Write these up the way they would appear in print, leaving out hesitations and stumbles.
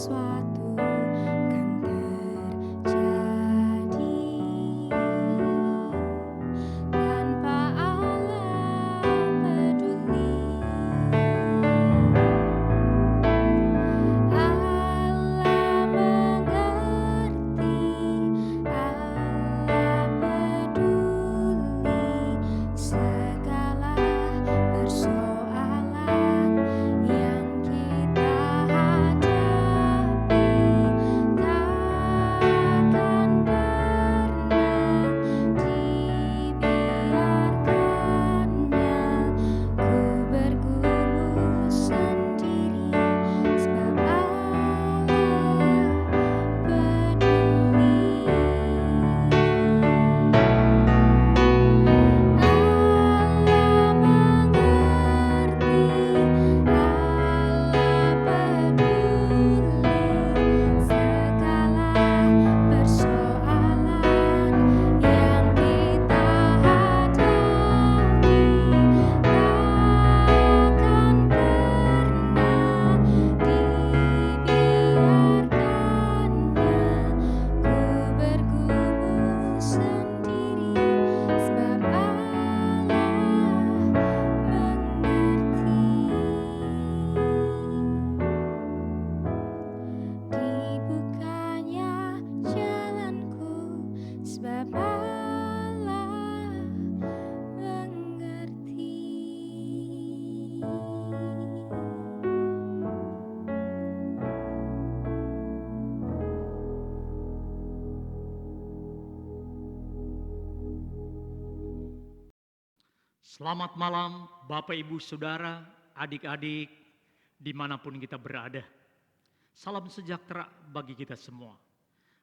sesuatu kan terjadi tanpa Allah peduli. Allah mengerti, Allah peduli segala persoalan yang kita hadapi. Takkan pernah dibiarkannya ku bergumul sendiri, sebab Allah peduli. Allah mengerti, Allah peduli segala persoalan yang kita hadapi. Takkan pernah dibiarkannya ku bergumul sendiri, sebab Allah mengerti. Dibukanya jalanku, sebab Allah mengerti. Selamat malam Bapak Ibu Saudara, adik-adik dimanapun kita berada. Salam sejahtera bagi kita semua.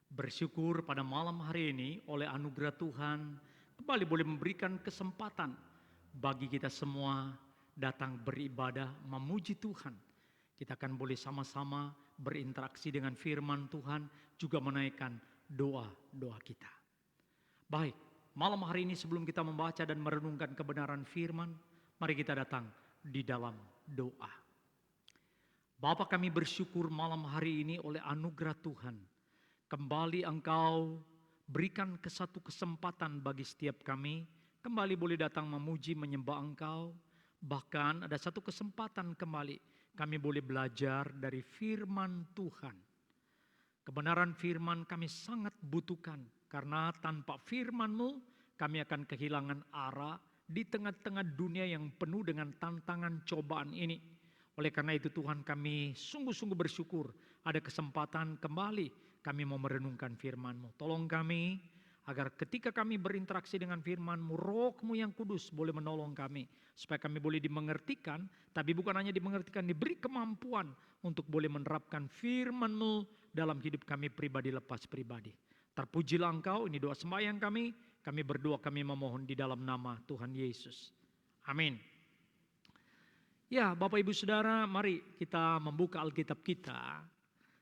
Bersyukur pada malam hari ini oleh anugerah Tuhan kembali boleh memberikan kesempatan bagi kita semua datang beribadah memuji Tuhan. Kita akan boleh sama-sama berinteraksi dengan firman Tuhan, juga menaikkan doa-doa kita. Baik, malam hari ini sebelum kita membaca dan merenungkan kebenaran firman, mari kita datang di dalam doa. Bapa, kami bersyukur malam hari ini oleh anugerah Tuhan. Kembali Engkau berikan satu kesempatan bagi setiap kami, kembali boleh datang memuji menyembah Engkau. Bahkan ada satu kesempatan kembali kami boleh belajar dari firman Tuhan. Kebenaran firman kami sangat butuhkan, karena tanpa firman-Mu kami akan kehilangan arah di tengah-tengah dunia yang penuh dengan tantangan cobaan ini. Oleh karena itu Tuhan, kami sungguh-sungguh bersyukur ada kesempatan kembali kami mau merenungkan firman-Mu. Tolong kami agar ketika kami berinteraksi dengan firman-Mu, Roh-Mu yang kudus boleh menolong kami. Supaya kami boleh dimengertikan, tapi bukan hanya dimengertikan, diberi kemampuan untuk boleh menerapkan firman-Mu dalam hidup kami pribadi lepas pribadi. Terpujilah Engkau, ini doa sembahyang kami berdoa, kami memohon di dalam nama Tuhan Yesus. Amin. Ya, Bapak Ibu Saudara, mari kita membuka Alkitab kita.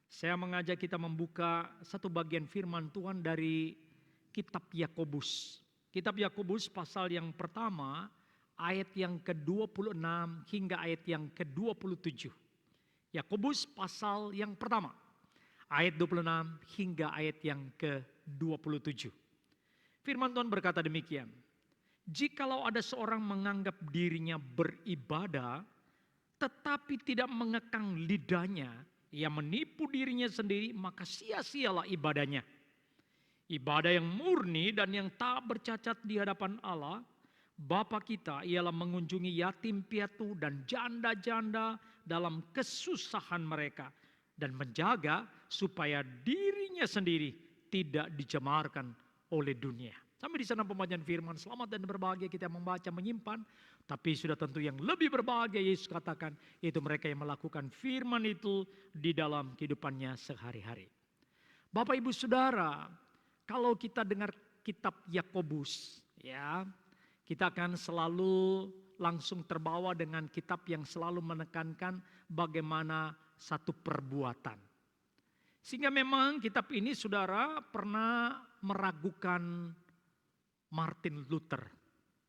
Saya mengajak kita membuka satu bagian firman Tuhan dari Kitab Yakobus. Kitab Yakobus pasal yang pertama, ayat yang ke-26 hingga ayat yang ke-27. Yakobus pasal yang pertama, ayat 26 hingga ayat yang ke-27. Firman Tuhan berkata demikian. Jikalau ada seorang menganggap dirinya beribadah, tetapi tidak mengekang lidahnya, ia menipu dirinya sendiri, maka sia-sialah ibadahnya. Ibadah yang murni dan yang tak bercacat di hadapan Allah, Bapa kita, ialah mengunjungi yatim piatu dan janda-janda dalam kesusahan mereka, dan menjaga supaya dirinya sendiri tidak dicemarkan oleh dunia. Sampai di sana pembacaan firman. Selamat dan berbahagia kita membaca, menyimpan. Tapi sudah tentu yang lebih berbahagia Yesus katakan, yaitu mereka yang melakukan firman itu di dalam kehidupannya sehari-hari. Bapak Ibu Saudara, kalau kita dengar kitab Yakobus, ya, kita akan selalu langsung terbawa dengan kitab yang selalu menekankan bagaimana satu perbuatan. Sehingga memang kitab ini saudara pernah meragukan Martin Luther,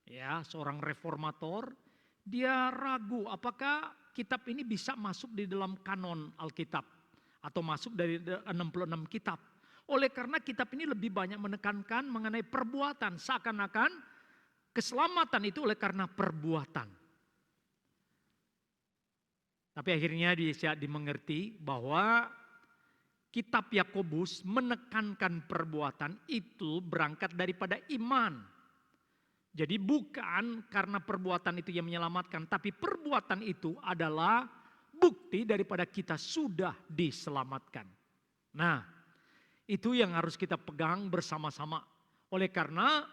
ya, seorang reformator. Dia ragu apakah kitab ini bisa masuk di dalam kanon Alkitab. atau masuk dari 66 kitab. Oleh karena kitab ini lebih banyak menekankan mengenai perbuatan, seakan-akan keselamatan itu oleh karena perbuatan. Tapi akhirnya bisa dimengerti bahwa kitab Yakobus menekankan perbuatan itu berangkat daripada iman. Jadi bukan karena perbuatan itu yang menyelamatkan, tapi perbuatan itu adalah bukti daripada kita sudah diselamatkan. Nah, itu yang harus kita pegang bersama-sama. Oleh karena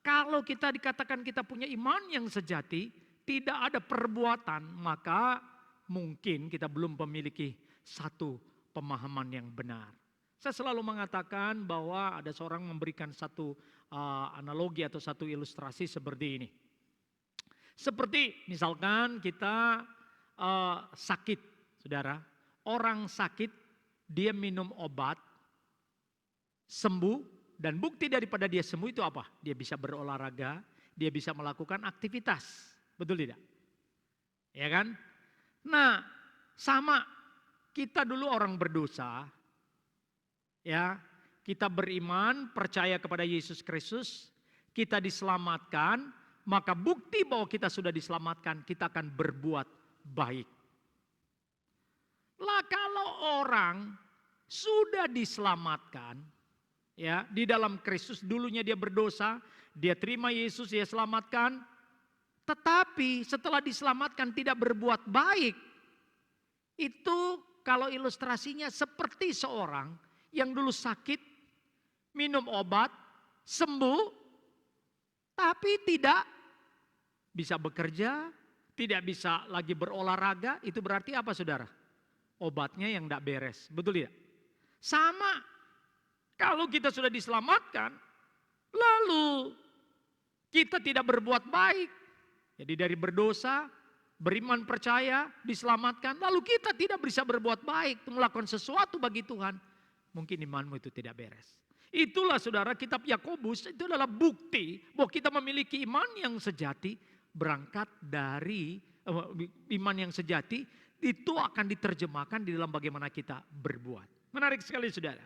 kalau kita dikatakan kita punya iman yang sejati, tidak ada perbuatan, maka mungkin kita belum memiliki satu pemahaman yang benar. Saya selalu mengatakan bahwa ada seorang memberikan satu analogi atau satu ilustrasi seperti ini. Seperti misalkan kita sakit, saudara. Orang sakit, dia minum obat, sembuh, dan bukti daripada dia sembuh itu apa? Dia bisa berolahraga, dia bisa melakukan aktivitas. Betul tidak? Ya kan? Nah, sama kita dulu orang berdosa, ya, kita beriman, percaya kepada Yesus Kristus, kita diselamatkan, maka bukti bahwa kita sudah diselamatkan, kita akan berbuat baik. Lah kalau orang sudah diselamatkan, ya, di dalam Kristus dulunya dia berdosa, dia terima Yesus, dia selamatkan, tetapi setelah diselamatkan tidak berbuat baik, itu kalau ilustrasinya seperti seorang yang dulu sakit, minum obat, sembuh, tapi tidak bisa bekerja, tidak bisa lagi berolahraga, itu berarti apa saudara? Obatnya yang tidak beres, betul tidak? Sama, kalau kita sudah diselamatkan, lalu kita tidak berbuat baik. Jadi dari berdosa, beriman percaya, diselamatkan, lalu kita tidak bisa berbuat baik, melakukan sesuatu bagi Tuhan, mungkin imanmu itu tidak beres. Itulah saudara kitab Yakobus itu adalah bukti bahwa kita memiliki iman yang sejati berangkat dari iman yang sejati itu akan diterjemahkan di dalam bagaimana kita berbuat. Menarik sekali saudara.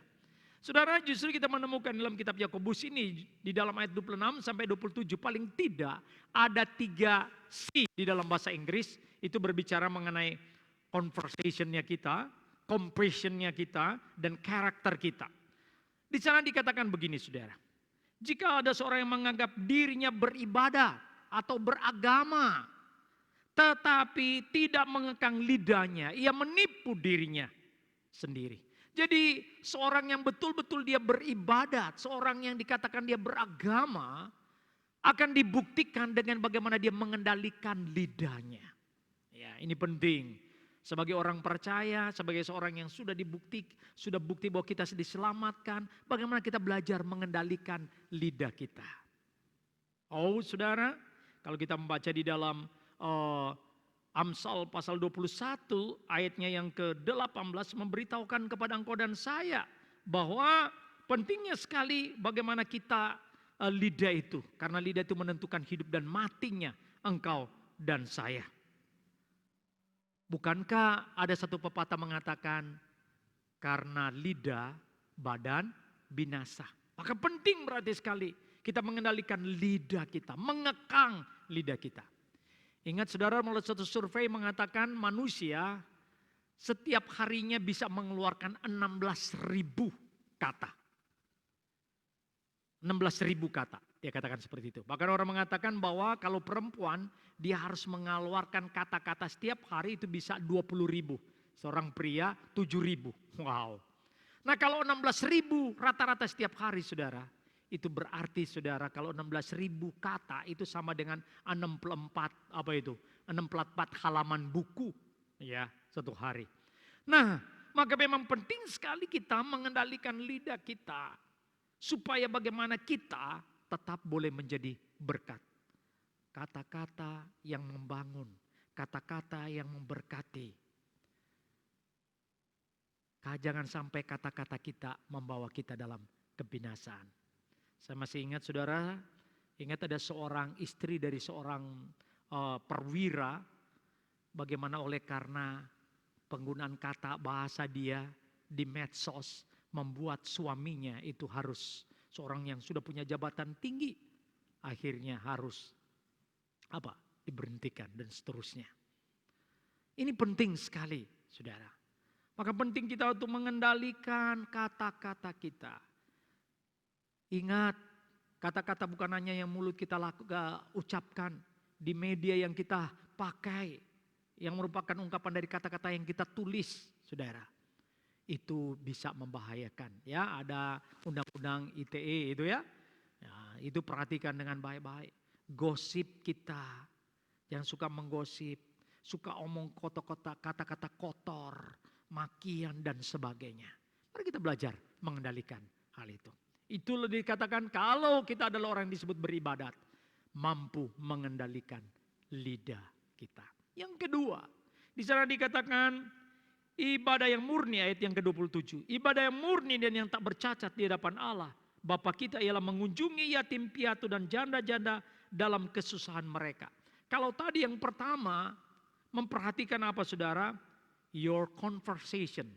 Saudara, justru kita menemukan dalam kitab Yakobus ini di dalam ayat 26 sampai 27 paling tidak ada 3 C di dalam bahasa Inggris itu berbicara mengenai conversationnya kita, compassionnya kita, dan karakter kita. Di sana dikatakan begini saudara, jika ada seorang yang menganggap dirinya beribadah atau beragama, tetapi tidak mengekang lidahnya, ia menipu dirinya sendiri. Jadi seorang yang betul-betul dia beribadat, seorang yang dikatakan dia beragama, akan dibuktikan dengan bagaimana dia mengendalikan lidahnya. Ya, ini penting. Sebagai orang percaya, sebagai seorang yang sudah bukti bahwa kita diselamatkan, bagaimana kita belajar mengendalikan lidah kita. Oh saudara, kalau kita membaca di dalam Amsal pasal 21 ayatnya yang ke-18 memberitahukan kepada engkau dan saya bahwa pentingnya sekali bagaimana kita lidah itu. Karena lidah itu menentukan hidup dan matinya engkau dan saya. Bukankah ada satu pepatah mengatakan karena lidah badan binasa. Maka penting berarti sekali kita mengendalikan lidah kita, mengekang lidah kita. Ingat saudara, melalui satu survei mengatakan manusia setiap harinya bisa mengeluarkan 16.000 kata. 16.000 kata, dia katakan seperti itu. Bahkan orang mengatakan bahwa kalau perempuan dia harus mengeluarkan kata-kata setiap hari itu bisa 20.000. Seorang pria 7.000. Wow. Nah kalau 16.000 rata-rata setiap hari saudara, itu berarti saudara kalau 16.000 kata itu sama dengan 64 halaman buku ya satu hari. Nah, maka memang penting sekali kita mengendalikan lidah kita supaya bagaimana kita tetap boleh menjadi berkat. Kata-kata yang membangun, kata-kata yang memberkati. Jangan sampai kata-kata kita membawa kita dalam kebinasaan. Saya masih ingat saudara, ingat ada seorang istri dari seorang perwira, bagaimana oleh karena penggunaan kata bahasa dia di medsos membuat suaminya itu harus seorang yang sudah punya jabatan tinggi, akhirnya harus diberhentikan dan seterusnya. Ini penting sekali, saudara. Maka penting kita untuk mengendalikan kata-kata kita. Ingat, kata-kata bukan hanya yang mulut kita ucapkan, di media yang kita pakai, yang merupakan ungkapan dari kata-kata yang kita tulis, saudara. Itu bisa membahayakan. Ya, ada undang-undang ITE itu ya. Itu perhatikan dengan baik-baik. Gosip kita, yang suka menggosip, suka omong kata-kata kotor, makian dan sebagainya. Mari kita belajar mengendalikan hal itu. Itulah dikatakan kalau kita adalah orang yang disebut beribadat, mampu mengendalikan lidah kita. Yang kedua, di sana dikatakan ibadah yang murni, ayat yang ke-27. Ibadah yang murni dan yang tak bercacat di hadapan Allah Bapa kita ialah mengunjungi yatim piatu dan janda-janda dalam kesusahan mereka. Kalau tadi yang pertama memperhatikan apa saudara? Your conversation.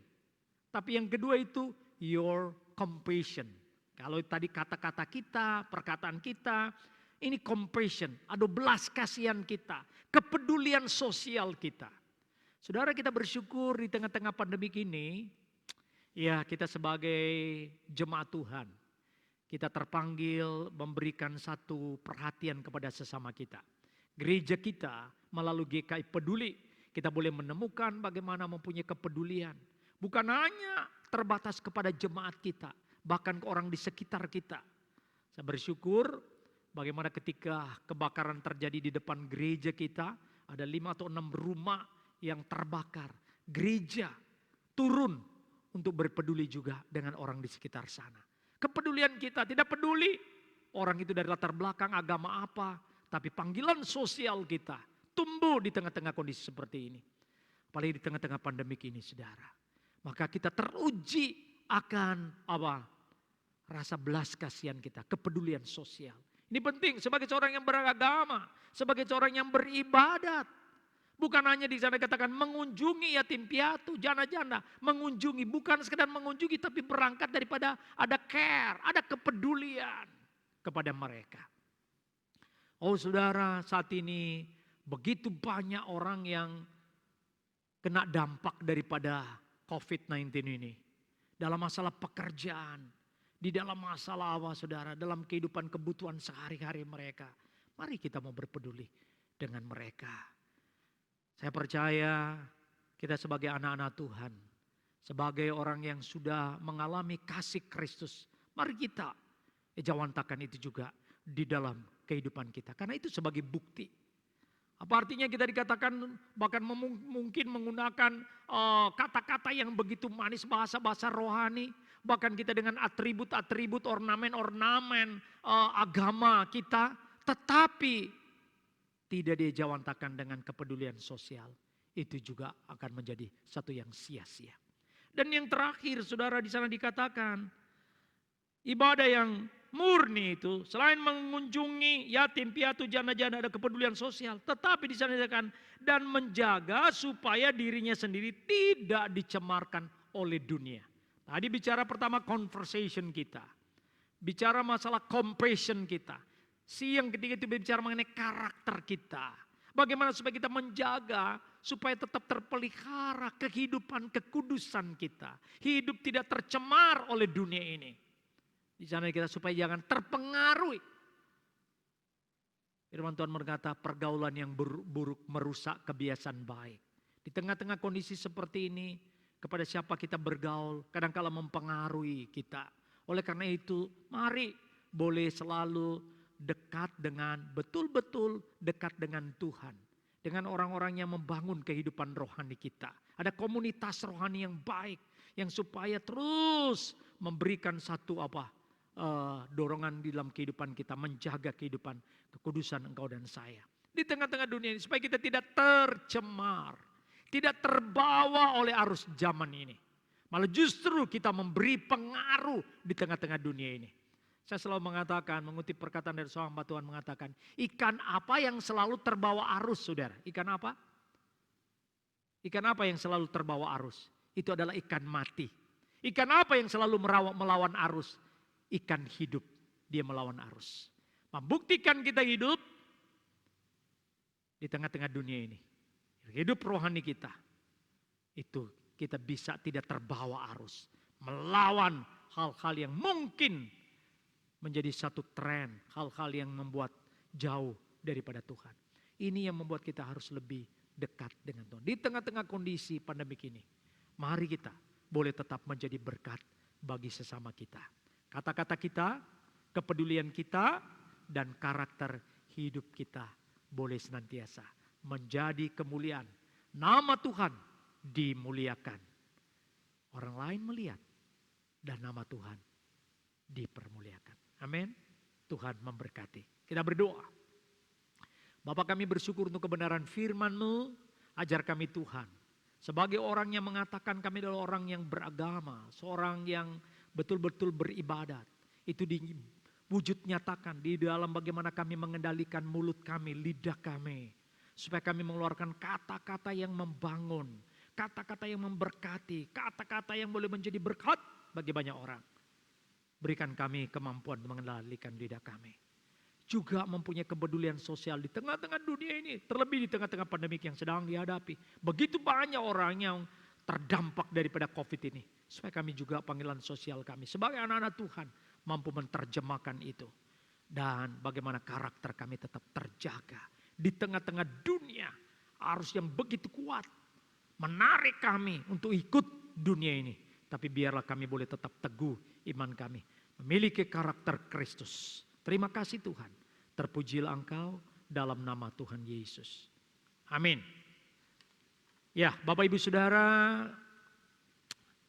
Tapi yang kedua itu your compassion. Kalau tadi kata-kata kita, perkataan kita, ini compassion, ada belas kasihan kita, kepedulian sosial kita. Saudara, kita bersyukur di tengah-tengah pandemi ini, ya kita sebagai jemaat Tuhan, kita terpanggil memberikan satu perhatian kepada sesama kita. Gereja kita melalui GKI Peduli, kita boleh menemukan bagaimana mempunyai kepedulian. Bukan hanya terbatas kepada jemaat kita, bahkan ke orang di sekitar kita. Saya bersyukur bagaimana ketika kebakaran terjadi di depan gereja kita, ada 5 atau 6 rumah yang terbakar. Gereja turun untuk berpeduli juga dengan orang di sekitar sana. Kepedulian kita tidak peduli orang itu dari latar belakang agama apa, tapi panggilan sosial kita tumbuh di tengah-tengah kondisi seperti ini. Apalagi di tengah-tengah pandemik ini, saudara. Maka kita teruji akan rasa belas kasihan kita, kepedulian sosial. Ini penting sebagai seorang yang beragama, sebagai seorang yang beribadat. Bukan hanya di sana katakan mengunjungi yatim piatu, janda-janda, mengunjungi, bukan sekedar mengunjungi tapi berangkat daripada ada care, ada kepedulian kepada mereka. Oh saudara, saat ini begitu banyak orang yang kena dampak daripada COVID-19 ini. Dalam masalah pekerjaan, di dalam masalah saudara, dalam kehidupan kebutuhan sehari-hari mereka. Mari kita mau berpeduli dengan mereka. Saya percaya kita sebagai anak-anak Tuhan, sebagai orang yang sudah mengalami kasih Kristus, mari kita jawantakan itu juga di dalam kehidupan kita. Karena itu sebagai bukti. Apa artinya kita dikatakan bahkan mungkin menggunakan kata-kata yang begitu manis, bahasa-bahasa rohani. Bahkan kita dengan atribut-atribut, ornamen-ornamen agama kita. Tetapi tidak dijawantakan dengan kepedulian sosial. Itu juga akan menjadi satu yang sia-sia. Dan yang terakhir saudara di sana dikatakan ibadah yang murni itu selain mengunjungi yatim piatu janda-janda ada kepedulian sosial, tetapi di sana dikatakan dan menjaga supaya dirinya sendiri tidak dicemarkan oleh dunia. Tadi bicara pertama conversation kita, bicara masalah compassion kita. Yang ketiga itu bicara mengenai karakter kita. Bagaimana supaya kita menjaga supaya tetap terpelihara kehidupan kekudusan kita, hidup tidak tercemar oleh dunia ini. Di sana kita supaya jangan terpengaruhi. Firman Tuhan berkata pergaulan yang buruk merusak kebiasaan baik. Di tengah-tengah kondisi seperti ini, kepada siapa kita bergaul kadang-kala mempengaruhi kita. Oleh karena itu mari boleh selalu dekat dengan, betul-betul dekat dengan Tuhan. Dengan orang-orang yang membangun kehidupan rohani kita. Ada komunitas rohani yang baik. Yang supaya terus memberikan satu dorongan di dalam kehidupan kita, menjaga kehidupan kekudusan engkau dan saya. Di tengah-tengah dunia ini supaya kita tidak tercemar, tidak terbawa oleh arus zaman ini. Malah justru kita memberi pengaruh di tengah-tengah dunia ini. Saya selalu mengatakan, mengutip perkataan dari seorang hamba Tuhan mengatakan, ikan apa yang selalu terbawa arus saudara? Ikan apa? Ikan apa yang selalu terbawa arus? Itu adalah ikan mati. Ikan apa yang selalu melawan arus? Ikan hidup, dia melawan arus. Membuktikan kita hidup di tengah-tengah dunia ini. Hidup rohani kita, itu kita bisa tidak terbawa arus. Melawan hal-hal yang mungkin menjadi satu tren, hal-hal yang membuat jauh daripada Tuhan. Ini yang membuat kita harus lebih dekat dengan Tuhan. Di tengah-tengah kondisi pandemik ini, mari kita boleh tetap menjadi berkat bagi sesama kita. Kata-kata kita, kepedulian kita, dan karakter hidup kita boleh senantiasa menjadi kemuliaan. Nama Tuhan dimuliakan. Orang lain melihat dan nama Tuhan dipermuliakan. Amin. Tuhan memberkati. Kita berdoa. Bapa, kami bersyukur untuk kebenaran firman-Mu. Ajar kami Tuhan. Sebagai orang yang mengatakan kami adalah orang yang beragama. Seorang yang betul-betul beribadat. Itu diwujud nyatakan di dalam bagaimana kami mengendalikan mulut kami, lidah kami. Supaya kami mengeluarkan kata-kata yang membangun. Kata-kata yang memberkati. Kata-kata yang boleh menjadi berkat bagi banyak orang. Berikan kami kemampuan mengendalikan lidah kami. Juga mempunyai kepedulian sosial di tengah-tengah dunia ini. Terlebih di tengah-tengah pandemik yang sedang dihadapi. Begitu banyak orang yang terdampak daripada COVID ini. Supaya kami juga panggilan sosial kami sebagai anak-anak Tuhan mampu menerjemahkan itu. Dan bagaimana karakter kami tetap terjaga. Di tengah-tengah dunia arus yang begitu kuat. Menarik kami untuk ikut dunia ini. Tapi biarlah kami boleh tetap teguh iman kami. Memiliki karakter Kristus. Terima kasih Tuhan. Terpujilah Engkau dalam nama Tuhan Yesus. Amin. Ya, Bapak Ibu Saudara,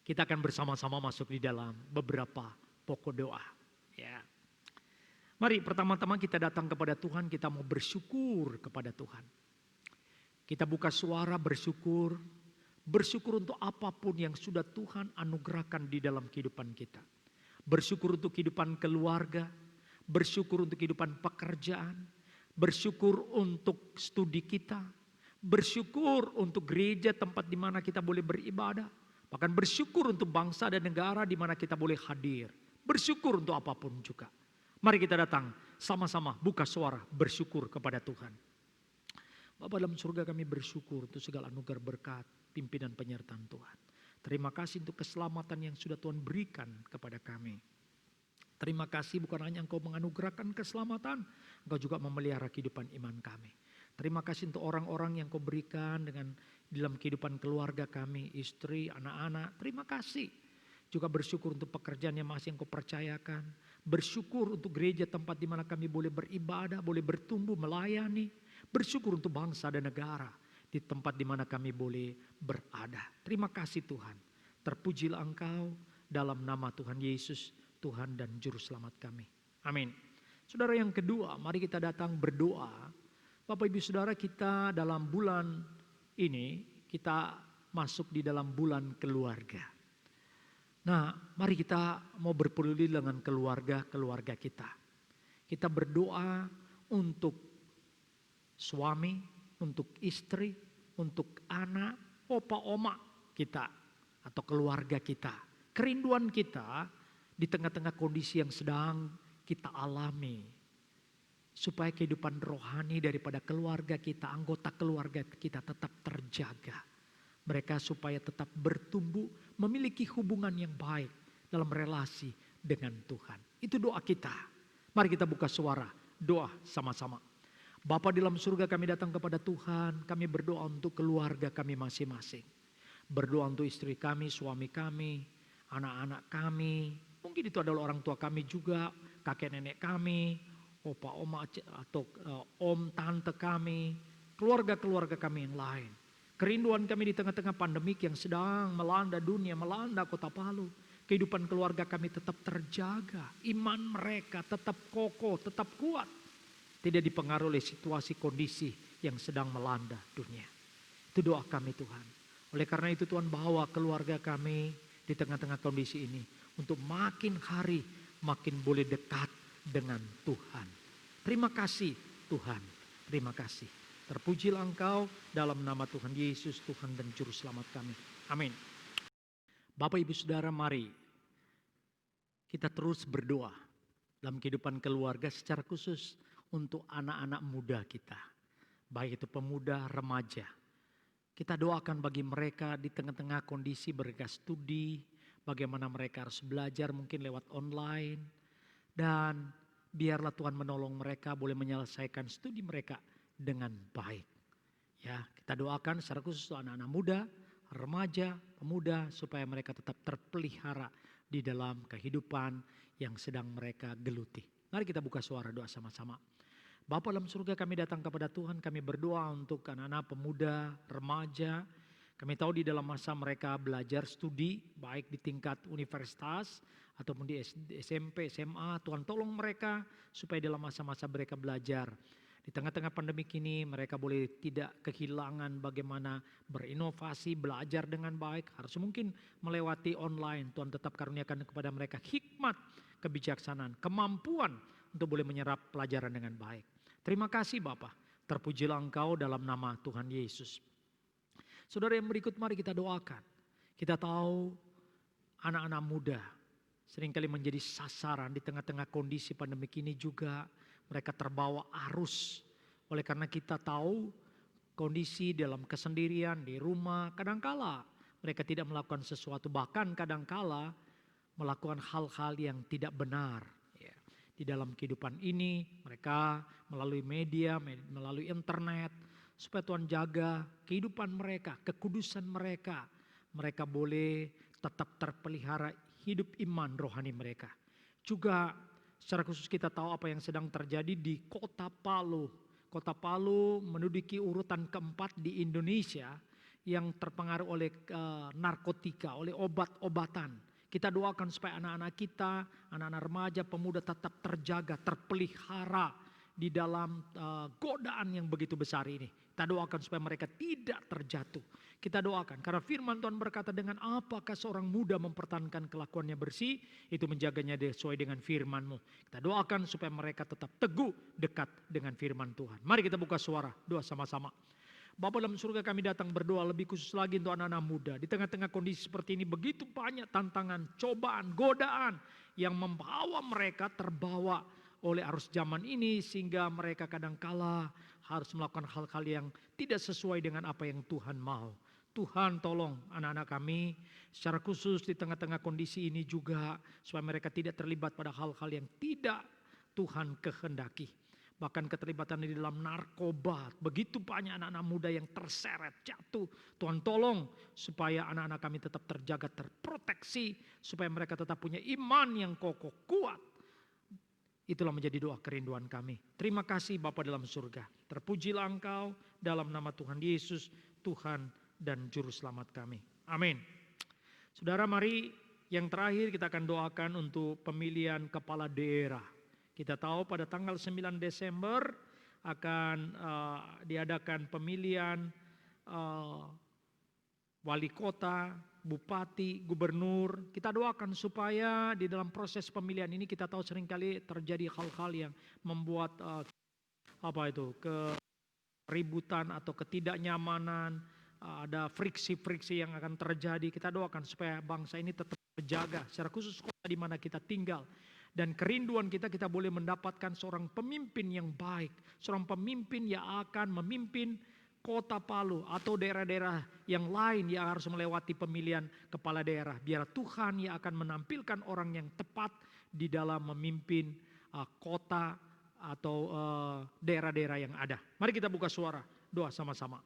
kita akan bersama-sama masuk di dalam beberapa pokok doa. Ya. Mari pertama-tama kita datang kepada Tuhan, kita mau bersyukur kepada Tuhan. Kita buka suara bersyukur, bersyukur untuk apapun yang sudah Tuhan anugerahkan di dalam kehidupan kita. Bersyukur untuk kehidupan keluarga, bersyukur untuk kehidupan pekerjaan, bersyukur untuk studi kita, bersyukur untuk gereja tempat di mana kita boleh beribadah, bahkan bersyukur untuk bangsa dan negara di mana kita boleh hadir, bersyukur untuk apapun juga. Mari kita datang sama-sama buka suara bersyukur kepada Tuhan. Bapa dalam surga, kami bersyukur untuk segala anugerah berkat, pimpinan penyertaan Tuhan. Terima kasih untuk keselamatan yang sudah Tuhan berikan kepada kami. Terima kasih bukan hanya Engkau menganugerahkan keselamatan, Engkau juga memelihara kehidupan iman kami. Terima kasih untuk orang-orang yang Kau berikan dengan dalam kehidupan keluarga kami, istri, anak-anak. Terima kasih. Juga bersyukur untuk pekerjaan yang masih Engkau percayakan. Bersyukur untuk gereja tempat di mana kami boleh beribadah, boleh bertumbuh, melayani. Bersyukur untuk bangsa dan negara di tempat di mana kami boleh berada. Terima kasih Tuhan. Terpujilah Engkau dalam nama Tuhan Yesus, Tuhan dan Juru Selamat kami. Amin. Saudara, yang kedua, mari kita datang berdoa. Bapak Ibu Saudara, kita dalam bulan ini, kita masuk di dalam bulan keluarga. Nah, mari kita mau berpeduli dengan keluarga kita. Kita berdoa untuk suami, untuk istri, untuk anak, opa, oma kita, atau keluarga kita. Kerinduan kita di tengah-tengah kondisi yang sedang kita alami. Supaya kehidupan rohani daripada keluarga kita, anggota keluarga kita tetap terjaga. Mereka supaya tetap bertumbuh, memiliki hubungan yang baik dalam relasi dengan Tuhan. Itu doa kita. Mari kita buka suara, doa sama-sama. Bapa di dalam surga, kami datang kepada Tuhan, kami berdoa untuk keluarga kami masing-masing. Berdoa untuk istri kami, suami kami, anak-anak kami. Mungkin itu adalah orang tua kami juga, kakek nenek kami, opa, oma, atau om, tante kami, keluarga-keluarga kami yang lain. Kerinduan kami di tengah-tengah pandemik yang sedang melanda dunia, melanda Kota Palu. Kehidupan keluarga kami tetap terjaga, iman mereka tetap kokoh, tetap kuat. Tidak dipengaruhi oleh situasi kondisi yang sedang melanda dunia. Itu doa kami Tuhan. Oleh karena itu Tuhan, bawa keluarga kami di tengah-tengah kondisi ini untuk makin hari makin boleh dekat dengan Tuhan. Terima kasih Tuhan, terima kasih. Terpujilah Engkau dalam nama Tuhan Yesus, Tuhan dan Juru Selamat kami. Amin. Bapak Ibu Saudara, mari kita terus berdoa dalam kehidupan keluarga secara khusus untuk anak-anak muda kita. Baik itu pemuda, remaja. Kita doakan bagi mereka di tengah-tengah kondisi mereka studi, bagaimana mereka harus belajar mungkin lewat online. Dan biarlah Tuhan menolong mereka boleh menyelesaikan studi mereka dengan baik. Ya, kita doakan secara khusus untuk anak-anak muda, remaja, pemuda supaya mereka tetap terpelihara di dalam kehidupan yang sedang mereka geluti. Mari kita buka suara doa sama-sama. Bapa dalam surga, kami datang kepada Tuhan, kami berdoa untuk anak-anak pemuda, remaja. Kami tahu di dalam masa mereka belajar studi, baik di tingkat universitas ataupun di SMP, SMA. Tuhan tolong mereka supaya dalam masa-masa mereka belajar. Di tengah-tengah pandemi ini mereka boleh tidak kehilangan bagaimana berinovasi, belajar dengan baik. Harus mungkin melewati online. Tuhan tetap karuniakan kepada mereka hikmat, kebijaksanaan, kemampuan untuk boleh menyerap pelajaran dengan baik. Terima kasih Bapa. Terpujilah Engkau dalam nama Tuhan Yesus. Saudara yang berikut, mari kita doakan. Kita tahu anak-anak muda seringkali menjadi sasaran di tengah-tengah kondisi pandemi ini juga. Mereka terbawa arus. Oleh karena kita tahu kondisi dalam kesendirian di rumah, kadangkala mereka tidak melakukan sesuatu, bahkan kadangkala melakukan hal-hal yang tidak benar. Ya. Di dalam kehidupan ini mereka melalui media, melalui internet, supaya Tuhan jaga kehidupan mereka, kekudusan mereka. Mereka boleh tetap terpelihara hidup iman rohani mereka. Juga secara khusus kita tahu apa yang sedang terjadi di Kota Palu. Kota Palu menduduki urutan keempat di Indonesia yang terpengaruh oleh narkotika, oleh obat-obatan. Kita doakan supaya anak-anak kita, anak-anak remaja, pemuda tetap terjaga, terpelihara di dalam godaan yang begitu besar ini. Kita doakan supaya mereka tidak terjatuh. Kita doakan karena firman Tuhan berkata, dengan apakah seorang muda mempertahankan kelakuannya bersih, itu menjaganya sesuai dengan firman-Mu. Kita doakan supaya mereka tetap teguh dekat dengan firman Tuhan. Mari kita buka suara, doa sama-sama. Bapa dalam surga, kami datang berdoa lebih khusus lagi untuk anak-anak muda. Di tengah-tengah kondisi seperti ini begitu banyak tantangan, cobaan, godaan yang membawa mereka terbawa oleh arus zaman ini, sehingga mereka kadangkala harus melakukan hal-hal yang tidak sesuai dengan apa yang Tuhan mau. Tuhan tolong anak-anak kami secara khusus di tengah-tengah kondisi ini juga, supaya mereka tidak terlibat pada hal-hal yang tidak Tuhan kehendaki. Bahkan keterlibatan di dalam narkoba, begitu banyak anak-anak muda yang terseret, jatuh. Tuhan tolong supaya anak-anak kami tetap terjaga, terproteksi, supaya mereka tetap punya iman yang kokoh, kuat. Itulah menjadi doa kerinduan kami. Terima kasih Bapa dalam surga. Terpujilah Engkau dalam nama Tuhan Yesus, Tuhan dan Juru Selamat kami. Amin. Saudara, mari yang terakhir kita akan doakan untuk pemilihan kepala daerah. Kita tahu pada tanggal 9 Desember akan diadakan pemilihan wali kota, bupati, gubernur. Kita doakan supaya di dalam proses pemilihan ini kita tahu seringkali terjadi hal-hal yang membuat keributan atau ketidaknyamanan, ada friksi-friksi yang akan terjadi. Kita doakan supaya bangsa ini tetap terjaga, secara khusus kota di mana kita tinggal. Dan kerinduan kita boleh mendapatkan seorang pemimpin yang baik, seorang pemimpin yang akan memimpin Kota Palu atau daerah-daerah yang lain yang harus melewati pemilihan kepala daerah. Biar Tuhan yang akan menampilkan orang yang tepat di dalam memimpin kota atau daerah-daerah yang ada. Mari kita buka suara, doa sama-sama.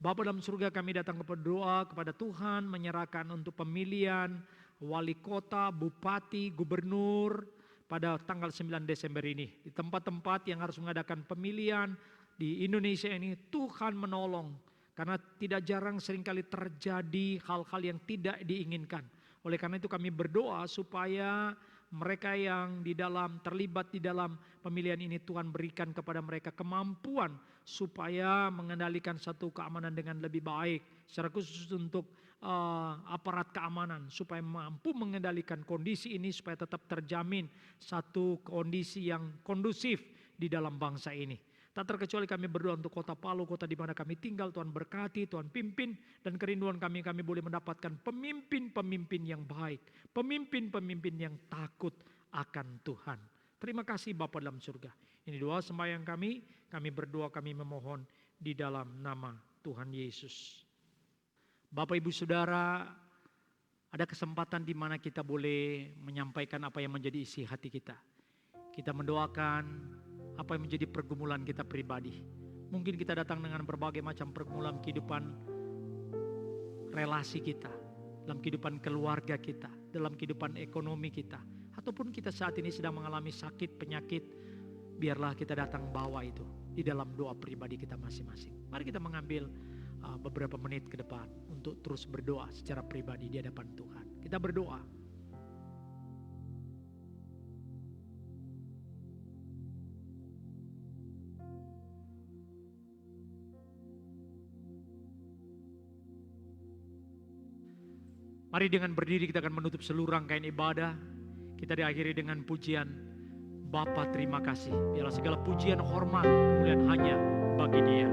Bapa dalam surga, kami datang berdoa kepada Tuhan, menyerahkan untuk pemilihan wali kota, bupati, gubernur pada tanggal 9 Desember ini. Di tempat-tempat yang harus mengadakan pemilihan di Indonesia ini, Tuhan menolong. Karena tidak jarang seringkali terjadi hal-hal yang tidak diinginkan. Oleh karena itu kami berdoa supaya mereka yang terlibat di dalam pemilihan ini, Tuhan berikan kepada mereka kemampuan supaya mengendalikan satu keamanan dengan lebih baik. Secara khusus untuk aparat keamanan, supaya mampu mengendalikan kondisi ini, supaya tetap terjamin satu kondisi yang kondusif di dalam bangsa ini. Tak terkecuali kami berdoa untuk kota Palu, kota di mana kami tinggal. Tuhan berkati, Tuhan pimpin. Dan kerinduan kami boleh mendapatkan pemimpin-pemimpin yang baik. Pemimpin-pemimpin yang takut akan Tuhan. Terima kasih Bapa dalam surga. Ini doa sembahyang kami berdoa, kami memohon di dalam nama Tuhan Yesus. Bapak Ibu Saudara, ada kesempatan di mana kita boleh menyampaikan apa yang menjadi isi hati kita. Kita mendoakan apa yang menjadi pergumulan kita pribadi. Mungkin kita datang dengan berbagai macam pergumulan kehidupan relasi kita, dalam kehidupan keluarga kita, dalam kehidupan ekonomi kita. Ataupun kita saat ini sedang mengalami sakit, penyakit, biarlah kita datang bawa itu di dalam doa pribadi kita masing-masing. Mari kita mengambil beberapa menit ke depan untuk terus berdoa secara pribadi di hadapan Tuhan. Kita berdoa. Mari dengan berdiri kita akan menutup seluruh rangkaian ibadah. Kita diakhiri dengan pujian Bapa terima kasih. Biarlah segala pujian, hormat, kemuliaan hanya bagi Dia.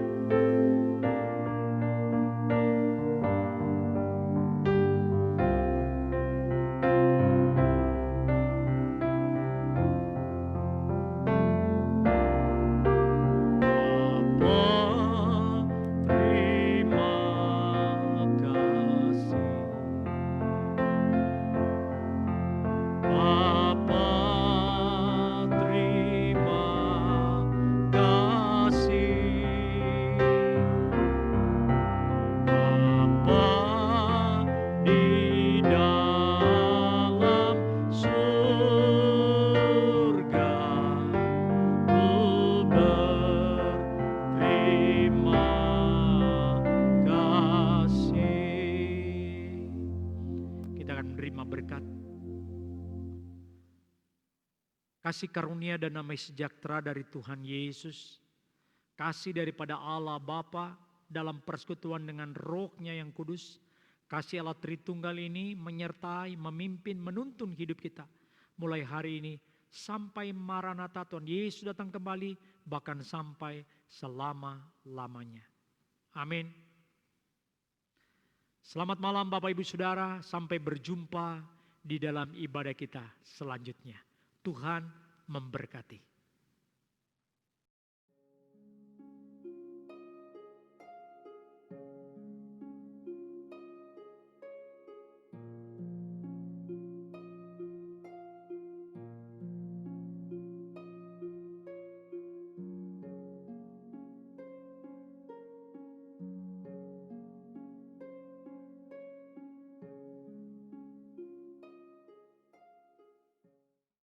Kasih karunia dan damai sejahtera dari Tuhan Yesus, kasih daripada Allah Bapa dalam persekutuan dengan Roh-Nya yang kudus, kasih Allah Tritunggal ini menyertai, memimpin, menuntun hidup kita mulai hari ini sampai Maranatha Tuhan Yesus datang kembali, bahkan sampai selama-lamanya. Amin. Selamat malam Bapak Ibu Saudara, sampai berjumpa di dalam ibadah kita selanjutnya. Tuhan memberkati.